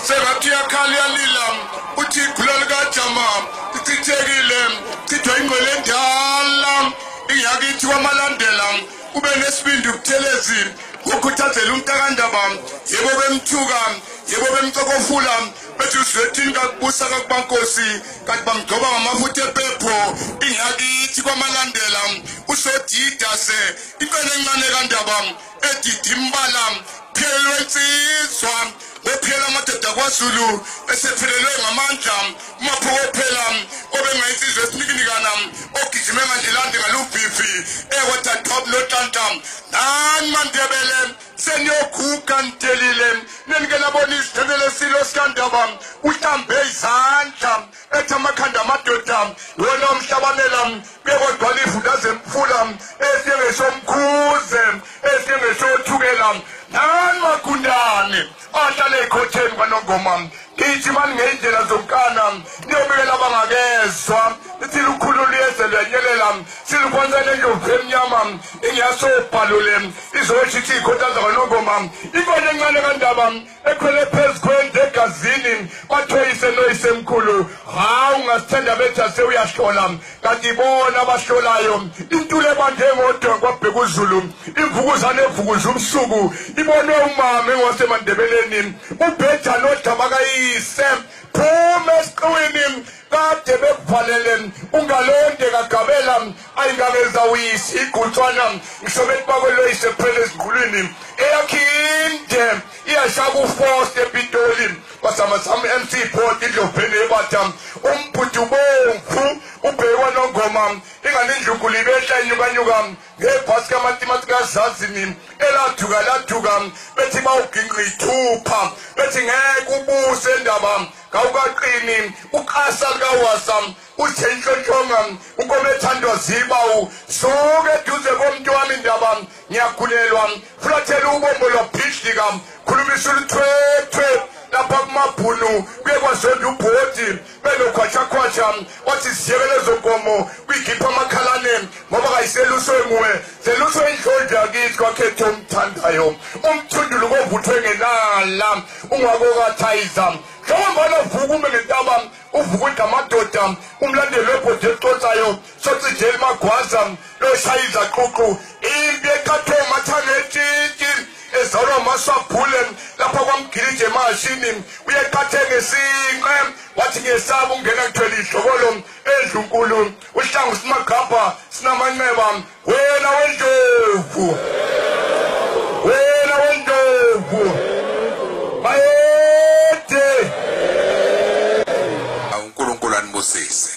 Seratia Kalia Lilam, Uti Kulga Jama, Titegilem, Titoingolem Dalam, Iyagitua Malandelam, Ubenespin du Telezin, Ukutatelum Tarandabam, Yebobem Tugam, Yebobem Tokofulam, Betus Retinga Busaka Bankosi, Katbam Toba Mafute Pepo, Iyagi Tigua Malandelam, Usoti Tase, Ikananganegandabam, Eti Timbalam, Pelwensi Swam, Opela Matata Wasulu, Esefele Mamantram, Mapo Opelam, Obengaisi Niganam, Okishiman Landing a Lupifi, Ewata Top Lotantam, Nan Mandebelem, Senor Kukan Telilem, Nenganabonis Tenelesilos Kandabam, Utam Bezantam, Etamakanda Matotam, Ronom Shabanelam, Bevo Tolifudazem Fulam, Esemesom Kuzem, Esemeso Tugelam, Nan Makundani. Atale kochen wanogomam kichiman ngejela zokana nyobela bangagezwa tilukululize lenyelela silukwanza lenjo femnyama inyaso palulem izochithi khotaza wanogomam ikone ngane kandaba ekhwele phezkwende gazini bathoyise noyisemkhulu ha ungasithanda betha sewuyahlola kanti bona abahlolayo intule bande ngodwa kwabheka uZulu imvukuzane evukuza umsuku ibone umama engosemandebele ubhetha nodabakayise phuma esiqwini kade bekuvalele ungalonde kagabela ayingakeza uyisi igutshwana ngishobethi bakwelweyise phela ezikhulwini eyakhinde iyashaka uForce ePitoli basamasam MC Port indlobheni ebatham umbhudu bomfu ubhekwa nongoma inganindlunkulu ibehla inyukanyuka ngebhasi kamatimati zazini eladuka bethi bawuginqa ithupha bethi ngeke ubuse endaba kawukaqini uqasa kawasam uthenhlonhlonga ukomethando zibawu suke eduze komuntu wami indaba ngiyakhulelwa fulathela ubombo lwabhidlika khulumisa uluthwethwe lapha kumabhunu kuye kwazonda ubhodi belokhwatshakhwatsha wathi ziyekele zonkomo kuyigipha amakhalane ngoba kayiseluswe nguwe seluswe indlondla yakithi kwakhetha omthandayo umthundulu kovuthwe ngenala ungakokathayiza Kama vuku mengetaba uvuku amadoda umlandeli webhodi exoxayo socijeli magwaza loshayisa xuxu impi ekhathe mathangetshitshi ezalwa maswabhule lapha kwamgilije emashini uyekhathe ngesinqe wathi ngesaba ungena kuthwele ihlokolo endlunkulu uhlangu simagabha sinamanxeba wena wendlovu uNkulunkulu anibusise.